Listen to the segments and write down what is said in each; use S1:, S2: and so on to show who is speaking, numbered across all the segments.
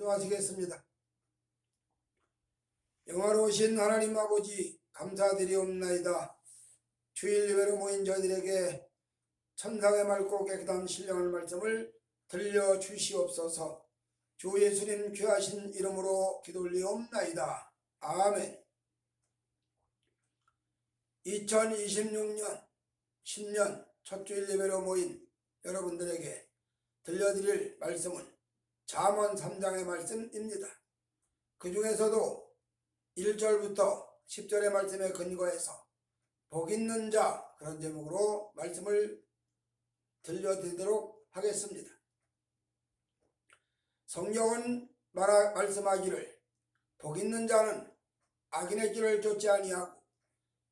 S1: 기도하시겠습니다. 영화로우신 하나님 아버지 감사드리옵나이다. 주일 예배로 모인 저희들에게 천상의 맑고 깨끗한 신령한 말씀을 들려주시옵소서. 주 예수님 귀하신 이름으로 기도 올리옵나이다. 아멘. 2026년 신년 첫 주일 예배로 모인 여러분들에게 들려드릴 말씀은 잠언 3장의 말씀입니다. 그 중에서도 1절부터 10절의 말씀에 근거해서 복 있는 자, 그런 제목으로 말씀을 들려드리도록 하겠습니다. 성경은 말씀하기를 복 있는 자는 악인의 길을 쫓지 아니하고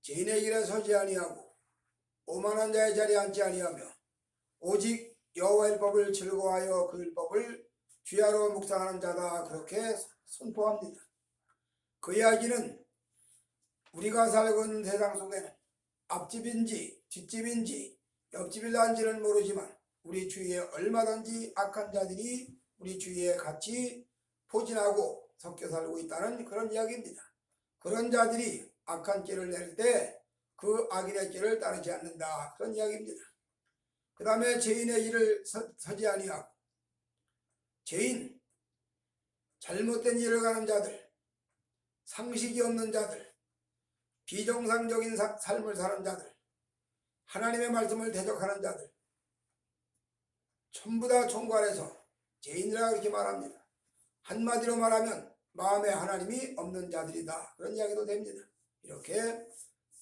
S1: 죄인의 길에 서지 아니하고 오만한 자의 자리에 앉지 아니하며 오직 여호와의 법을 즐거워하여 그 율법을 주야로 묵상하는 자다, 그렇게 선포합니다. 그 이야기는 우리가 살고 있는 세상 속에는 앞집인지 뒷집인지 옆집일란지는 모르지만 우리 주위에 얼마든지 악한 자들이 우리 주위에 같이 포진하고 섞여 살고 있다는 그런 이야기입니다. 그런 자들이 악한 길을 낼 때 그 악인의 길을 따르지 않는다, 그런 이야기입니다. 그 다음에 죄인의 길을 서지 아니하고, 죄인, 잘못된 일을 가는 자들, 상식이 없는 자들, 비정상적인 삶을 사는 자들, 하나님의 말씀을 대적하는 자들, 전부 다 총괄해서 죄인이라고 이렇게 말합니다. 한마디로 말하면 마음에 하나님이 없는 자들이다, 그런 이야기도 됩니다. 이렇게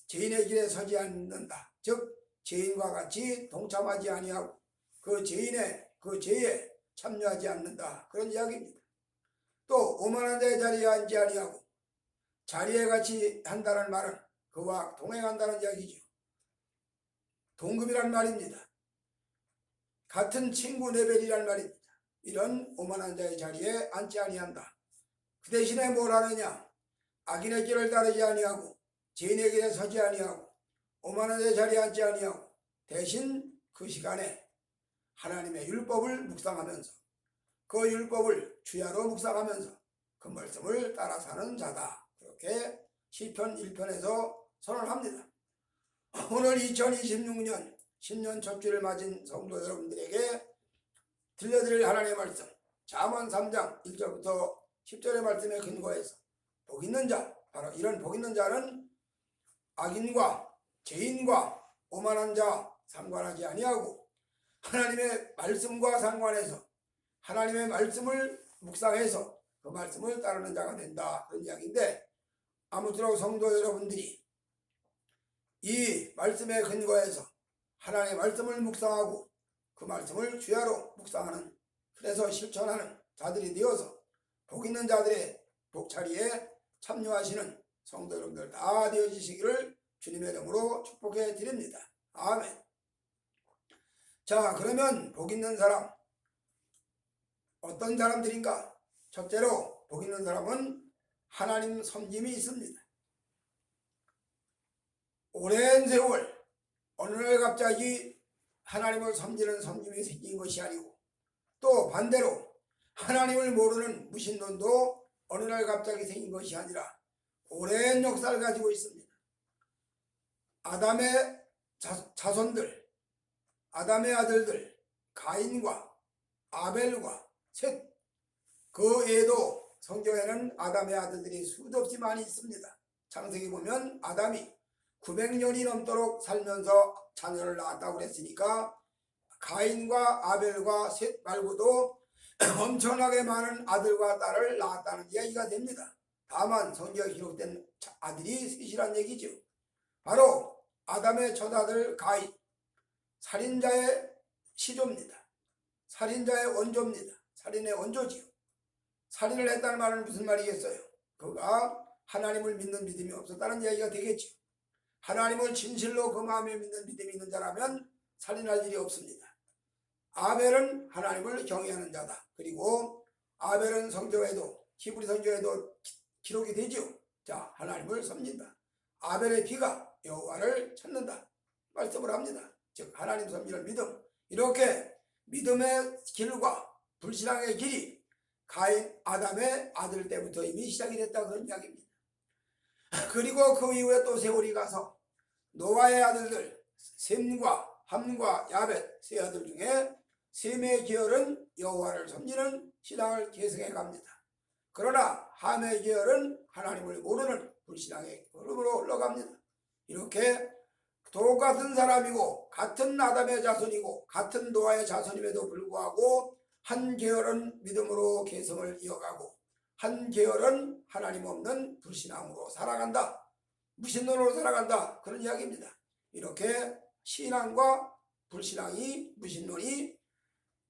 S1: 죄인의 길에 서지 않는다, 즉 죄인과 같이 동참하지 아니하고 그 죄인의 그 죄에 참여하지 않는다, 그런 이야기입니다. 또 오만한 자의 자리에 앉지 아니하고, 자리에 같이 한다는 말은 그와 동행한다는 이야기죠. 동급이란 말입니다. 같은 친구 레벨이란 말입니다. 이런 오만한 자의 자리에 앉지 아니한다. 그 대신에 뭘 하느냐? 악인의 길을 따르지 아니하고 죄인의 길에 서지 아니하고 오만한 자의 자리에 앉지 아니하고 대신 그 시간에 하나님의 율법을 묵상하면서 그 율법을 주야로 묵상하면서 그 말씀을 따라 사는 자다, 그렇게 시편 1편에서 선언합니다. 오늘 2026년 신년 첫 주를 맞은 성도 여러분들에게 들려드릴 하나님의 말씀, 잠언 3장 1절부터 10절의 말씀에 근거해서 복 있는 자, 바로 이런 복 있는 자는 악인과 죄인과 오만한 자 상관하지 아니하고 하나님의 말씀과 상관해서 하나님의 말씀을 묵상해서 그 말씀을 따르는 자가 된다, 그런 이야기인데, 아무쪼록 성도 여러분들이 이 말씀에 근거해서 하나님의 말씀을 묵상하고 그 말씀을 주야로 묵상하는, 그래서 실천하는 자들이 되어서 복 있는 자들의 복자리에 참여하시는 성도 여러분들 다 되어지시기를 주님의 이름으로 축복해 드립니다. 아멘. 자, 그러면 복 있는 사람, 어떤 사람들인가? 첫째로 복 있는 사람은 하나님 섬김이 있습니다. 오랜 세월 어느 날 갑자기 하나님을 섬기는 섬김이 생긴 것이 아니고, 또 반대로 하나님을 모르는 무신론도 어느 날 갑자기 생긴 것이 아니라 오랜 역사를 가지고 있습니다. 아담의 자손들, 아담의 아들들 가인과 아벨과 셋, 그 외에도 성경에는 아담의 아들들이 수도 없이 많이 있습니다. 창세기 보면 아담이 900년이 넘도록 살면서 자녀를 낳았다고 그랬으니까 가인과 아벨과 셋 말고도 엄청나게 많은 아들과 딸을 낳았다는 이야기가 됩니다. 다만 성경에 기록된 아들이 셋이란 얘기죠. 바로 아담의 첫아들 가인, 살인자의 시조입니다. 살인자의 원조입니다. 살인의 원조지요. 살인을 했다는 말은 무슨 말이겠어요? 그가 하나님을 믿는 믿음이 없었다는 이야기가 되겠죠. 하나님을 진실로 그 마음에 믿는 믿음이 있는 자라면 살인할 일이 없습니다. 아벨은 하나님을 경외하는 자다. 그리고 아벨은 성경에도, 히브리 성경에도 기록이 되죠. 자, 하나님을 섬긴다. 아벨의 피가 여호와를 찾는다, 말씀을 합니다. 즉 하나님 섬기는 믿음, 이렇게 믿음의 길과 불신앙의 길이 아담의 아들 때부터 이미 시작이 됐다 그런 이야기입니다. 그리고 그 이후에 또 세월이 가서 노아의 아들들 셈과 함과 야벳 세 아들 중에 셈의 계열은 여호와를 섬기는 신앙을 계승해 갑니다. 그러나 함의 계열은 하나님을 모르는 불신앙의 흐름으로 흘러갑니다. 이렇게 똑같은 사람이고 같은 아담의 자손이고 같은 노아의 자손임에도 불구하고 한 계열은 믿음으로 계승을 이어가고 한 계열은 하나님 없는 불신앙으로 살아간다. 무신론으로 살아간다. 그런 이야기입니다. 이렇게 신앙과 불신앙이 무신론이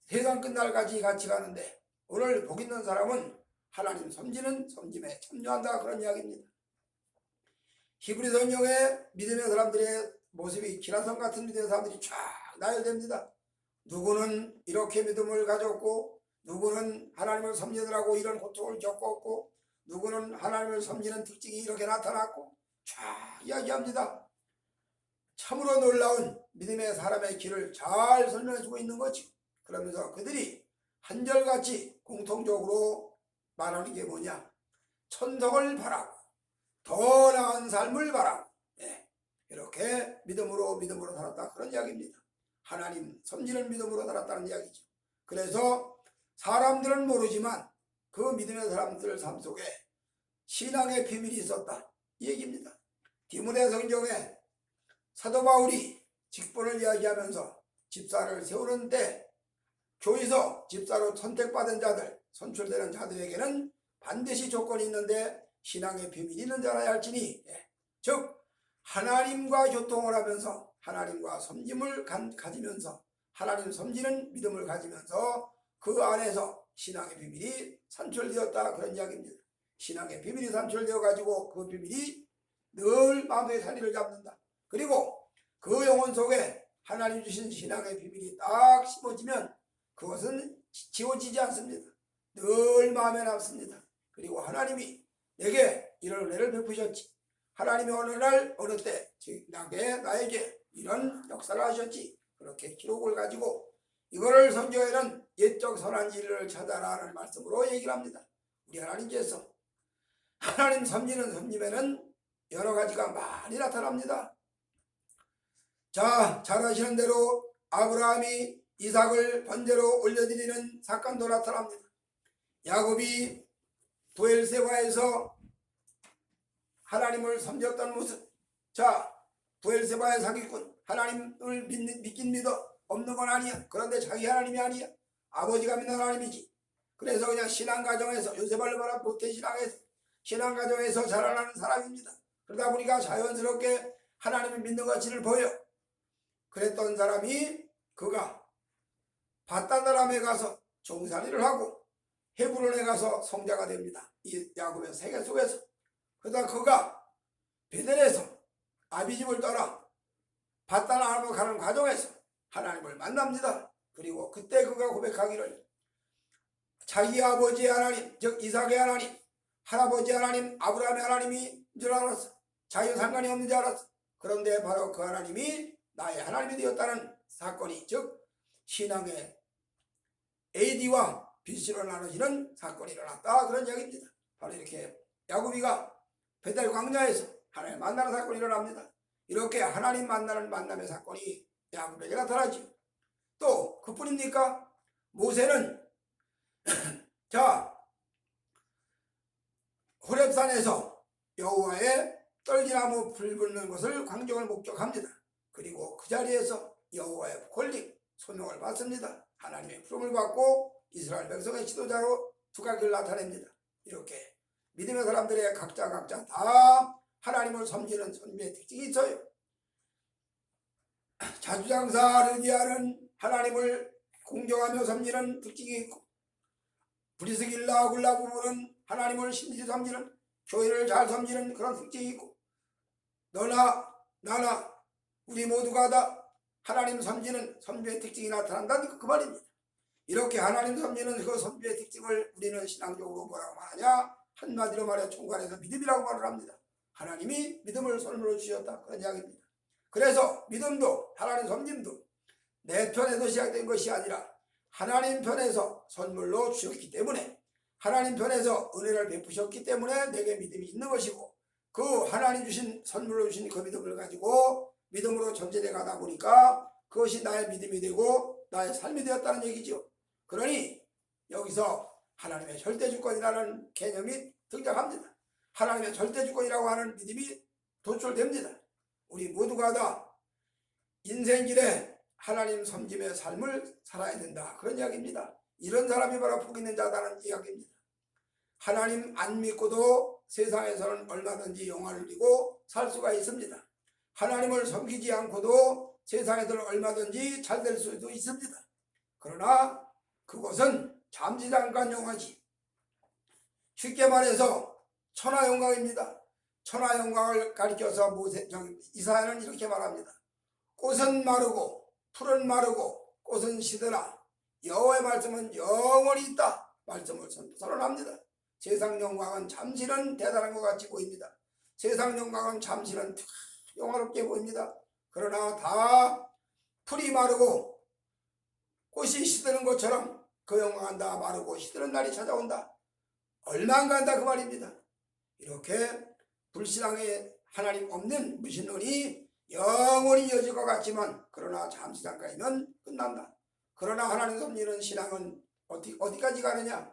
S1: 세상 끝날까지 같이 가는데 오늘 복 있는 사람은 하나님 섬기는 섬김에 참여한다. 그런 이야기입니다. 히브리 성경의 믿음의 사람들의 모습이 기라성 같은 믿음의 사람들이 쫙 나열됩니다. 누구는 이렇게 믿음을 가졌고 누구는 하나님을 섬기느라고 이런 고통을 겪었고 누구는 하나님을 섬기는 특징이 이렇게 나타났고 쫙 이야기합니다. 참으로 놀라운 믿음의 사람의 길을 잘 설명해주고 있는 거죠. 그러면서 그들이 한결같이 공통적으로 말하는 게 뭐냐? 천성을 바라고 더 나은 삶을 바라고 이렇게 믿음으로 살았다. 그런 이야기입니다. 하나님 섬기는 믿음으로 살았다는 이야기죠. 그래서 사람들은 모르지만 그 믿음의 사람들 삶 속에 신앙의 비밀이 있었다. 이 얘기입니다. 디모데 성경에 사도 바울이 직분을 이야기하면서 집사를 세우는 때 교회에서 집사로 선택받은 자들, 선출되는 자들에게는 반드시 조건이 있는데 신앙의 비밀이 있는 자라야 할지니 즉 하나님과 교통을 하면서 하나님과 섬김을 가지면서 하나님 섬기는 믿음을 가지면서 그 안에서 신앙의 비밀이 산출되었다. 그런 이야기입니다. 신앙의 비밀이 산출되어 가지고 그 비밀이 늘 마음속에 자리를 잡는다. 그리고 그 영혼 속에 하나님 주신 신앙의 비밀이 딱 심어지면 그것은 지워지지 않습니다. 늘 마음에 남습니다. 그리고 하나님이 내게 이런 은혜를 베푸셨지. 하나님이 어느 날 어느 때 나에게 이런 역사를 하셨지. 그렇게 기록을 가지고 이거를 성경에는 옛적 선한 일을 찾아라는 말씀으로 얘기를 합니다. 우리 하나님께서 하나님 섬기는 섬김에는 여러 가지가 많이 나타납니다. 자, 잘 아시는 대로 아브라함이 이삭을 번제로 올려드리는 사건도 나타납니다. 야곱이 부엘세바에서 하나님을 섬겼던 모습. 자, 부엘세바의 사기꾼 하나님을 믿긴 믿어 없는 건 아니야. 그런데 자기 하나님이 아니야. 아버지가 믿는 하나님이지. 그래서 그냥 신앙가정에서 요셉을 말한 모태신앙에서 신앙가정에서 자라나는 사람입니다. 그러다 보니까 자연스럽게 하나님을 믿는 가치를 보여. 그랬던 사람이 그가 바다나람에 가서 종살이를 하고 헤브론에 가서 성자가 됩니다. 이 야곱의 세계 속에서. 그러다 그가 베델에서 아비집을 떠나 바다나람으로 가는 과정에서 하나님을 만납니다. 그리고 그때 그가 고백하기를 자기 아버지의 하나님, 즉 이삭의 하나님, 할아버지 하나님, 아브라함의 하나님인 줄 알았어. 자기와 상관이 없는 줄 알았어. 그런데 바로 그 하나님이 나의 하나님이 되었다는 사건이, 즉 신앙의 AD와 BC로 나눠지는 사건이 일어났다. 그런 이야기입니다. 바로 이렇게 야곱이가 베델 광야에서 하나님 만나는 사건이 일어납니다. 이렇게 하나님 만나는 만남의 사건이 야곱에게 나타나죠. 또 그뿐입니까? 모세는 자, 호렙산에서 여호와의 떨기나무 불 붙는 것을 광경을 목격합니다. 그리고 그 자리에서 여호와의 권리 소명을 받습니다. 하나님의 부름을 받고 이스라엘 백성의 지도자로 두각을 나타냅니다. 이렇게 믿음의 사람들의 각자 다 하나님을 섬기는 섬김의 특징이 있어요. 자주장사 르디아는 하나님을 공경하며 섬기는 특징이 있고, 브리스길라 아굴라 부부는 하나님을 신실히 섬기는, 교회를 잘 섬기는 그런 특징이 있고, 너나 나나 우리 모두가 다 하나님 섬기는 섬김의 특징이 나타난다는 그 말입니다. 이렇게 하나님 섬기는 그 섬김의 특징을 우리는 신앙적으로 뭐라고 말하냐? 한마디로 말해 총괄해서 믿음이라고 말을 합니다. 하나님이 믿음을 선물로 주셨다. 그런 이야기입니다. 그래서 믿음도 하나님 섬김도 내 편에서 시작된 것이 아니라 하나님 편에서 선물로 주셨기 때문에 하나님 편에서 은혜를 베푸셨기 때문에 내게 믿음이 있는 것이고, 그 하나님 주신 선물로 주신 그 믿음을 가지고 믿음으로 전진해 가다 보니까 그것이 나의 믿음이 되고 나의 삶이 되었다는 얘기죠. 그러니 여기서 하나님의 절대주권이라는 개념이 등장합니다. 하나님의 절대주권이라고 하는 믿음이 도출됩니다. 우리 모두가 다 인생길에 하나님 섬김의 삶을 살아야 된다, 그런 이야기입니다. 이런 사람이 바로 복 있는 자다는 이야기입니다. 하나님 안 믿고도 세상에서는 얼마든지 영화를 누리고 살 수가 있습니다. 하나님을 섬기지 않고도 세상에서는 얼마든지 잘 될 수도 있습니다. 그러나 그것은 잠시 잠깐 영화지. 쉽게 말해서 천하영광입니다. 천하영광을 가리켜서 이사야는 이렇게 말합니다. 꽃은 마르고 풀은 마르고 꽃은 시드나 여호와의 말씀은 영원히 있다, 말씀을 선언합니다. 세상 영광은 잠시는 대단한 것 같이 보입니다. 세상 영광은 잠시는 영화롭게 보입니다. 그러나 다 풀이 마르고 꽃이 시드는 것처럼 그 영광은 다 마르고 시드는 날이 찾아온다. 얼마 안 간다, 그 말입니다. 이렇게 불신앙의 하나님 없는 무신론이 영원히 이어질 것 같지만, 그러나 잠시 잠깐이면 끝난다. 그러나 하나님 섬기는 신앙은 어디까지 가느냐?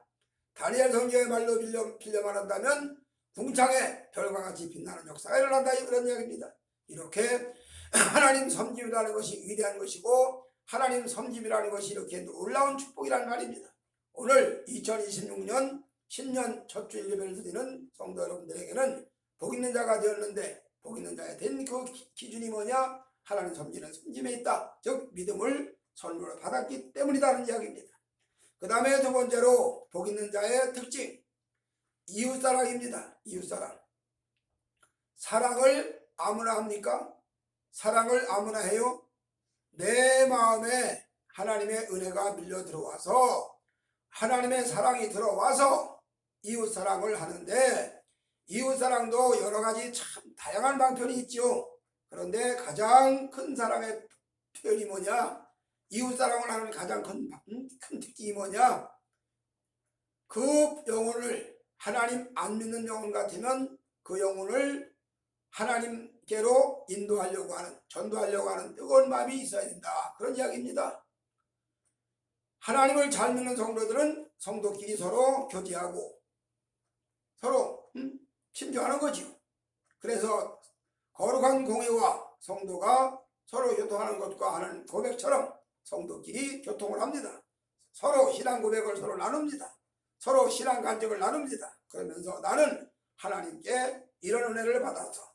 S1: 다니엘 성경의 말로 빌려 말한다면 궁창에 별과 같이 빛나는 역사가 일어난다, 이런 이야기입니다. 이렇게 하나님 섬김이라는 것이 위대한 것이고, 하나님 섬김이라는 것이 이렇게 놀라운 축복이라는 말입니다. 오늘 2026년 신년 첫 주일 예배를 드리는 성도 여러분들에게는 복 있는 자가 되었는데, 복 있는 자가 된 그 기준이 뭐냐? 하나님 섬기는 섬김에 있다, 즉 믿음을 선물로 받았기 때문이라는 이야기입니다. 그 다음에 두 번째로 복 있는 자의 특징, 이웃사랑입니다. 이웃사랑. 사랑을 아무나 합니까? 사랑을 아무나 해요? 내 마음에 하나님의 은혜가 밀려 들어와서, 하나님의 사랑이 들어와서 이웃사랑을 하는데, 이웃사랑도 여러가지 참 다양한 방편이 있죠. 그런데 가장 큰 사랑의 표현이 뭐냐? 이웃사랑을 하는 가장 큰 특징이 뭐냐? 그 영혼을, 하나님 안 믿는 영혼 같으면 그 영혼을 하나님께로 인도하려고 하는, 전도하려고 하는 뜨거운 마음이 있어야 된다, 그런 이야기입니다. 하나님을 잘 믿는 성도들은 성도끼리 서로 교제하고 서로 친교하는 거지요. 그래서 거룩한 공예와 성도가 서로 교통하는 것과 하는 고백처럼 성도끼리 교통을 합니다. 서로 신앙 고백을 서로 나눕니다. 서로 신앙 간증을 나눕니다. 그러면서 나는 하나님께 이런 은혜를 받았어,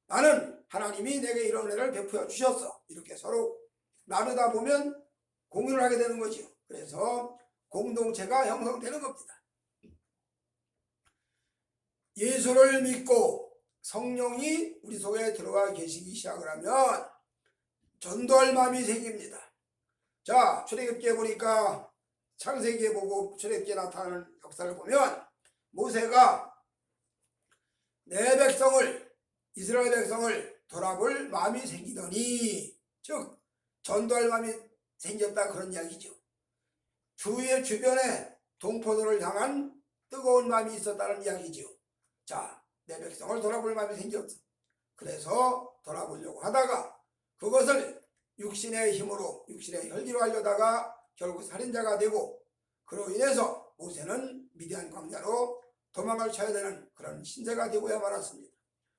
S1: 나는 하나님이 내게 이런 은혜를 베풀어 주셨어, 이렇게 서로 나누다 보면 공유를 하게 되는 거죠. 그래서 공동체가 형성되는 겁니다. 예수를 믿고 성령이 우리 속에 들어와 계시기 시작을 하면 전도할 마음이 생깁니다. 자, 출애굽기에 보니까, 창세기에 보고 출애굽기에 나타나는 역사를 보면 모세가 내 백성을, 이스라엘 백성을 돌아볼 마음이 생기더니, 즉 전도할 마음이 생겼다, 그런 이야기죠. 주변에 동포들을 향한 뜨거운 마음이 있었다는 이야기죠. 자, 내 백성을 돌아볼 마음이 생겼어. 그래서 돌아보려고 하다가 그것을 육신의 힘으로, 육신의 혈기로 하려다가 결국 살인자가 되고, 그로 인해서 모세는 미디안 광야로 도망을 쳐야 되는 그런 신세가 되고야 말았습니다.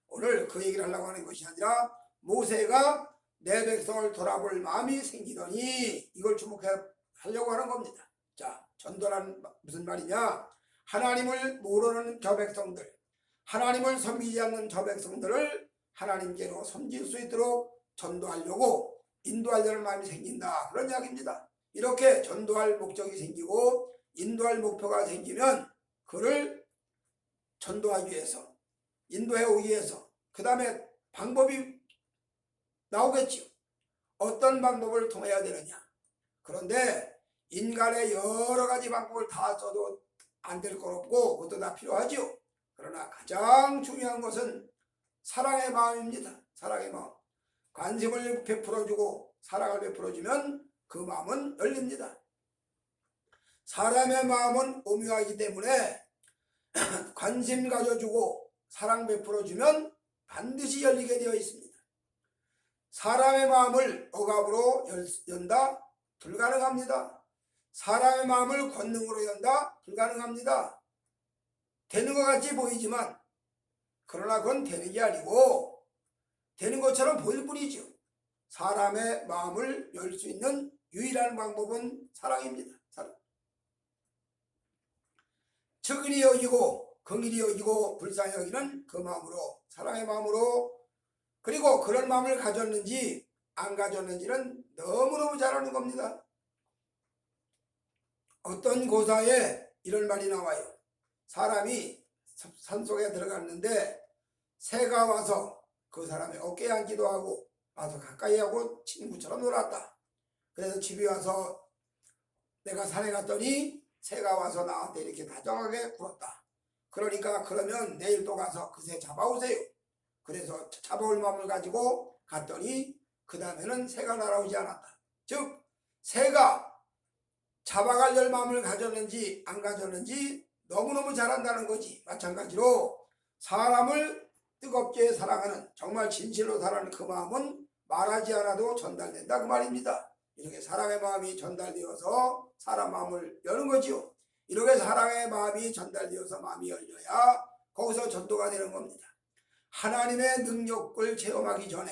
S1: 오늘 그 얘기를 하려고 하는 것이 아니라, 모세가 내 백성을 돌아볼 마음이 생기더니 이걸 주목하려고 하는 겁니다. 자, 전도란 무슨 말이냐? 하나님을 모르는 저 백성들, 하나님을 섬기지 않는 저 백성들을 하나님께로 섬길 수 있도록 전도하려고, 인도하려는 마음이 생긴다, 그런 이야기입니다. 이렇게 전도할 목적이 생기고 인도할 목표가 생기면 그를 전도하기 위해서, 인도해 오기 위해서 그 다음에 방법이 나오겠죠. 어떤 방법을 통해야 되느냐? 그런데 인간의 여러 가지 방법을 다 써도 안 될 건 없고 그것도 다 필요하죠. 그러나 가장 중요한 것은 사랑의 마음입니다. 사랑의 마음. 관심을 베풀어주고 사랑을 베풀어주면 그 마음은 열립니다. 사람의 마음은 오묘하기 때문에 관심 가져주고 사랑 베풀어주면 반드시 열리게 되어 있습니다. 사람의 마음을 억압으로 연다? 불가능합니다. 사람의 마음을 권능으로 연다? 불가능합니다. 되는 것 같이 보이지만 그러나 그건 되는 게 아니고 되는 것처럼 보일 뿐이죠. 사람의 마음을 열 수 있는 유일한 방법은 사랑입니다. 사랑. 측은히 여기고 긍일히 여기고 불쌍히 여기는 그 마음으로, 사랑의 마음으로, 그리고 그런 마음을 가졌는지 안 가졌는지는 너무너무 잘 아는 겁니다. 어떤 고사에 이런 말이 나와요. 사람이 산속에 들어갔는데 새가 와서 그 사람의 어깨에 앉기도 하고 와서 가까이 하고 친구처럼 놀았다. 그래서 집에 와서 내가 산에 갔더니 새가 와서 나한테 이렇게 다정하게 굴었다. 그러니까 그러면 내일 또 가서 그 새 잡아오세요. 그래서 잡아올 마음을 가지고 갔더니 그 다음에는 새가 날아오지 않았다. 즉 새가 잡아갈 마음을 가졌는지 안 가졌는지 너무너무 잘한다는 거지. 마찬가지로 사람을 뜨겁게 사랑하는, 정말 진실로 사랑하는 그 마음은 말하지 않아도 전달된다 그 말입니다. 이렇게 사랑의 마음이 전달되어서 사람 마음을 여는 거지요. 이렇게 사랑의 마음이 전달되어서 마음이 열려야 거기서 전도가 되는 겁니다. 하나님의 능력을 체험하기 전에,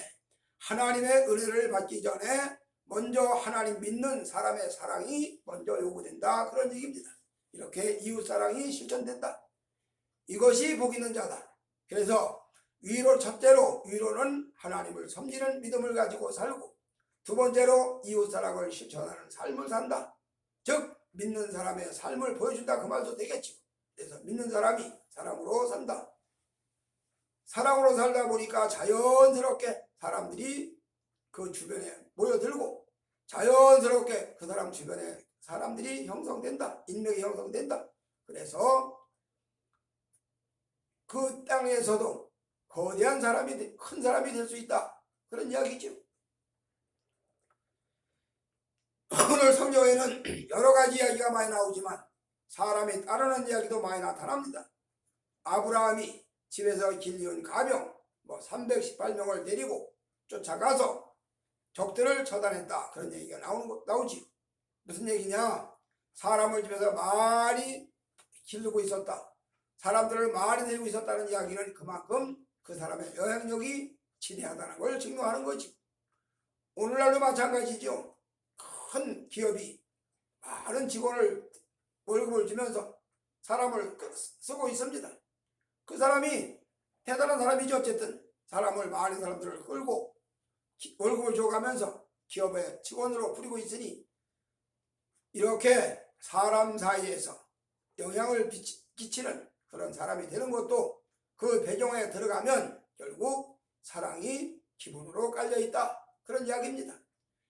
S1: 하나님의 은혜를 받기 전에 먼저 하나님 믿는 사람의 사랑이 먼저 요구된다 그런 얘기입니다. 이렇게 이웃사랑이 실천된다. 이것이 복 있는 자다. 그래서 첫째로 위로는 하나님을 섬기는 믿음을 가지고 살고, 두 번째로 이웃사랑을 실천하는 삶을 산다. 즉 믿는 사람의 삶을 보여준다 그 말도 되겠죠. 그래서 믿는 사람이 사랑으로 산다. 사랑으로 살다 보니까 자연스럽게 사람들이 그 주변에 모여들고 자연스럽게 그 사람 주변에 사람들이 형성된다. 인맥이 형성된다. 그래서 그 땅에서도 거대한 사람이, 큰 사람이 될 수 있다. 그런 이야기죠. 오늘 성경에는 여러 가지 이야기가 많이 나오지만 사람이 따르는 이야기도 많이 나타납니다. 아브라함이 집에서 길리온 가병 318명을 데리고 쫓아가서 적들을 처단했다. 그런 얘기가 나오지. 무슨 얘기냐? 사람을 집에서 많이 기르고 있었다. 사람들을 많이 데리고 있었다는 이야기는 그만큼 그 사람의 영향력이 지대하다는 걸 증명하는 거지. 오늘날도 마찬가지죠. 큰 기업이 많은 직원을 월급을 주면서 사람을 쓰고 있습니다. 그 사람이 대단한 사람이죠. 어쨌든 많은 사람들을 끌고 월급을 줘가면서 기업의 직원으로 부리고 있으니 이렇게 사람 사이에서 영향을 끼치는 그런 사람이 되는 것도 그 배경에 들어가면 결국 사랑이 기본으로 깔려있다. 그런 이야기입니다.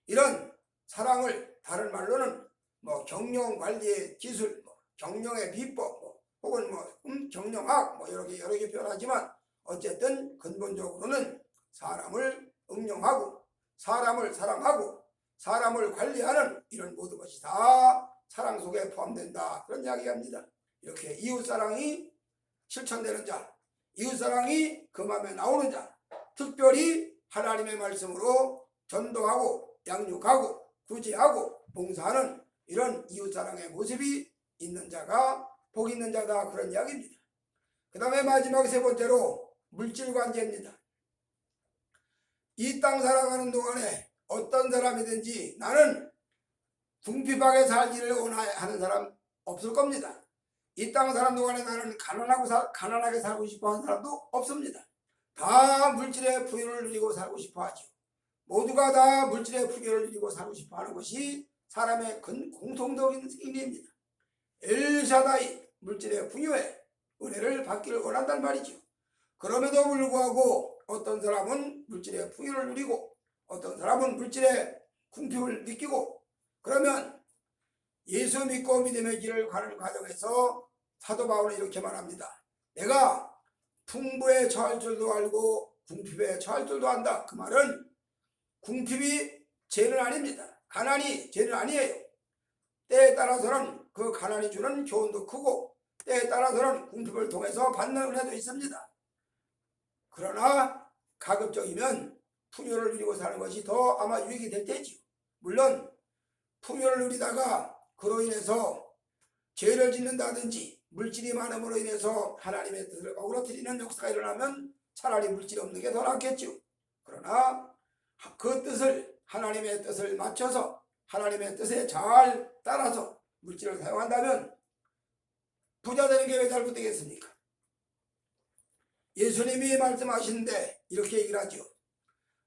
S1: 이런 사랑을 다른 말로는 경영관리의 기술, 경영의 비법, 혹은 경영학 여러 개 표현하지만 어쨌든 근본적으로는 사람을 응용하고 사람을 사랑하고 사람을 관리하는 이런 모든 것이 다 사랑 속에 포함된다. 그런 이야기합니다. 이렇게 이웃사랑이 실천되는 자, 이웃사랑이 그 마음에 나오는 자, 특별히 하나님의 말씀으로 전도하고 양육하고 구제하고 봉사하는 이런 이웃사랑의 모습이 있는 자가 복 있는 자다. 그런 이야기입니다. 그 다음에 마지막 세 번째로 물질관계입니다. 이 땅 살아가는 동안에 어떤 사람이든지 나는 궁핍하게 살기를 원하는 사람 없을 겁니다. 이 땅 사는 동안에 나는 가난하게 살고 싶어 하는 사람도 없습니다. 다 물질의 풍요를 누리고 살고 싶어 하죠. 모두가 다 물질의 풍요를 누리고 살고 싶어 하는 것이 사람의 공통적인 생리입니다. 엘샤다이 물질의 풍요에 은혜를 받기를 원한단 말이죠. 그럼에도 불구하고 어떤 사람은 물질의 풍요를 누리고 어떤 사람은 물질의 궁핍을 느끼고, 그러면 예수 믿고 믿음의 길을 가는 과정에서 사도 바울은 이렇게 말합니다. 내가 풍부에 처할 줄도 알고 궁핍에 처할 줄도 안다. 그 말은 궁핍이 죄는 아닙니다. 가난이 죄는 아니에요. 때에 따라서는 그 가난이 주는 교훈도 크고 때에 따라서는 궁핍을 통해서 받는 은혜도 있습니다. 그러나 가급적이면 풍요를 누리고 사는 것이 더 아마 유익이 될 테지요. 물론 풍요를 누리다가 그로 인해서 죄를 짓는다든지 물질이 많음으로 인해서 하나님의 뜻을 어그러뜨리는 역사가 일어나면 차라리 물질이 없는 게 더 낫겠죠. 그러나 그 뜻을, 하나님의 뜻을 맞춰서 하나님의 뜻에 잘 따라서 물질을 사용한다면 부자 되는 게 왜 잘못되겠습니까? 예수님이 말씀하시는데 이렇게 얘기를 하죠.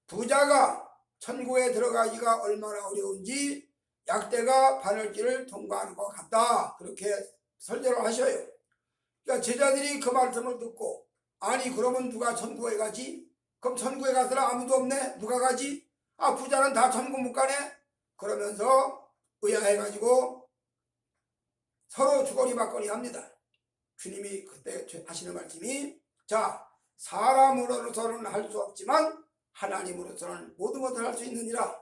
S1: 부자가 천국에 들어가기가 얼마나 어려운지 약대가 바늘길을 통과하는 것 같다. 그렇게 설교를 하셔요. 그러니까 제자들이 그 말씀을 듣고 아니 그러면 누가 천국에 가지? 그럼 천국에 갈 사람 아무도 없네? 누가 가지? 아 부자는 다 천국 못 가네? 그러면서 의아해가지고 서로 주거니 받거니 합니다. 주님이 그때 하시는 말씀이 자 사람으로서는 할 수 없지만 하나님으로서는 모든 것을 할 수 있느니라.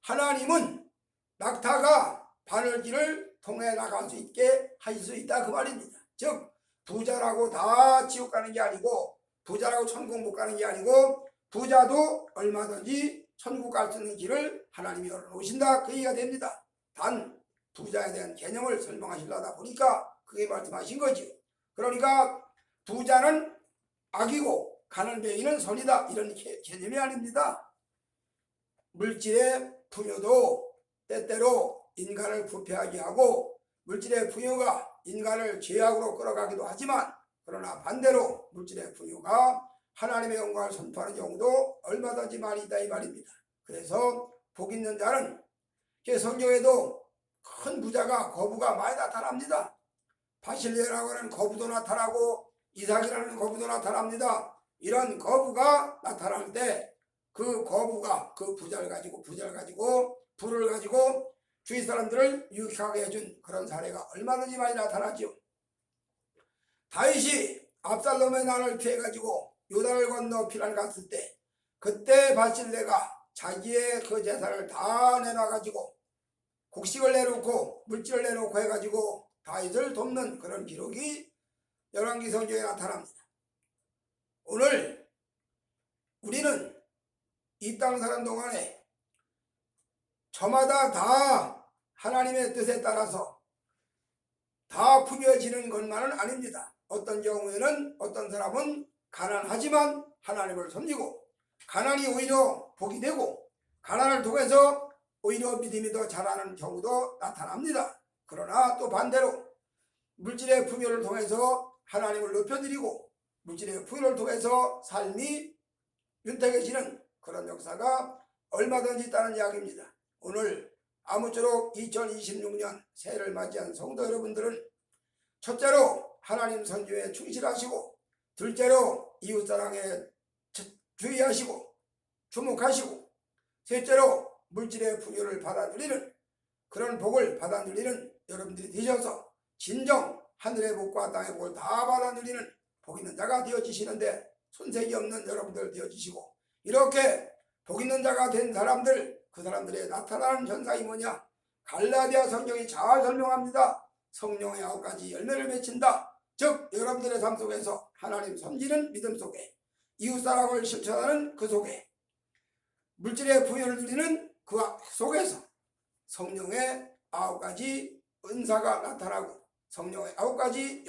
S1: 하나님은 낙타가 바늘길을 통해 나갈 수 있게 하실 수 있다 그 말입니다. 즉 부자라고 다 지옥 가는 게 아니고 부자라고 천국 못 가는 게 아니고 부자도 얼마든지 천국 갈 수 있는 길을 하나님이 열어놓으신다 그 얘기가 됩니다. 단 부자에 대한 개념을 설명하시려다 보니까 그게 말씀하신 거죠. 그러니까 부자는 악이고 가난뱅이는 선이다 이런 개념이 아닙니다. 물질의 풍요도 때때로 인간을 부패하게 하고 물질의 풍요가 인간을 죄악으로 끌어가기도 하지만 그러나 반대로 물질의 풍요가 하나님의 영광을 선포하는 경우도 얼마든지 많이 있다 이 말입니다. 그래서 복 있는 자는 성경에도 큰 부자가 거부가 많이 나타납니다. 바실레라고 하는 거부도 나타나고 이삭이라는 거부도 나타납니다. 이런 거부가 나타날 때 그 거부가 그 부자를 가지고 부를 가지고 주위 사람들을 유익하게 해준 그런 사례가 얼마든지 많이 나타나죠. 다윗이 압살롬의 난을 피해가지고 요단을 건너 피난을 갔을 때 그때 바실레가 자기의 그 재산을 다 내놔가지고 곡식을 내놓고 물질을 내놓고 해가지고 다윗을 돕는 그런 기록이 열왕기 성경에 나타납니다. 오늘 우리는 이 땅 사는 동안에 저마다 다 하나님의 뜻에 따라서 다 풍요해지는 것만은 아닙니다. 어떤 경우에는 어떤 사람은 가난하지만 하나님을 섬기고 가난이 오히려 복이 되고 가난을 통해서 오히려 믿음이 더 자라는 경우도 나타납니다. 그러나 또 반대로 물질의 풍요를 통해서 하나님을 높여드리고 물질의 풍요를 통해서 삶이 윤택해지는 그런 역사가 얼마든지 있다는 이야기입니다. 오늘 아무쪼록 2026년 새해를 맞이한 성도 여러분들은 첫째로 하나님 선교에 충실하시고 둘째로 이웃사랑에 주의하시고 주목하시고 셋째로 물질의 풍요를 받아 누리는 그런 복을 받아 누리는 여러분들이 되셔서 진정 하늘의 복과 땅의 복을 다 받아 누리는 복 있는 자가 되어지시는데 손색이 없는 여러분들 되어지시고 이렇게 복 있는 자가 된 사람들 그 사람들의 나타나는 현상이 뭐냐? 갈라디아 성경이 잘 설명합니다. 성령의 9가지 열매를 맺힌다. 즉 여러분들의 삶 속에서 하나님 섬기는 믿음 속에 이웃사랑을 실천하는 그 속에 물질의 풍요를 누리는 그 속에서 성령의 9가지 은사가 나타나고 성령의 9가지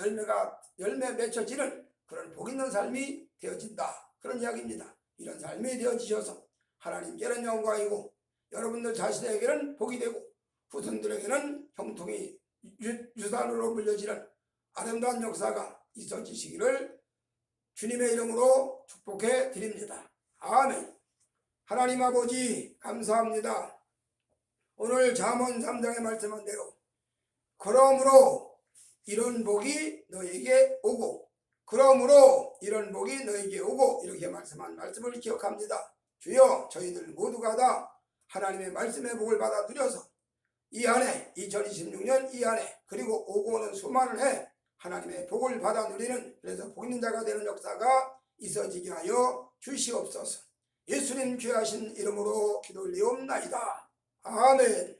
S1: 열매 맺혀지는 그런 복 있는 삶이 되어진다. 그런 이야기입니다. 이런 삶이 되어지셔서 하나님께는 영광이고 여러분들 자신에게는 복이 되고 후손들에게는 형통이 유산으로 물려지는 아름다운 역사가 있어지시기를 주님의 이름으로 축복해 드립니다. 아멘. 하나님 아버지 감사합니다. 오늘 잠언 3장에 말씀한 대로 그러므로 이런 복이 너에게 오고 그러므로 이런 복이 너에게 오고 이렇게 말씀한 말씀을 기억합니다. 주여 저희들 모두가 다 하나님의 말씀의 복을 받아 누려서 이 한해 2026년 이 한해 그리고 오고 오는 수많은 해 하나님의 복을 받아 누리는 그래서 복 있는 자가 되는 역사가 있어지게 하여 주시옵소서. 예수님 귀하신 이름으로 기도 올리옵나이다. 아멘.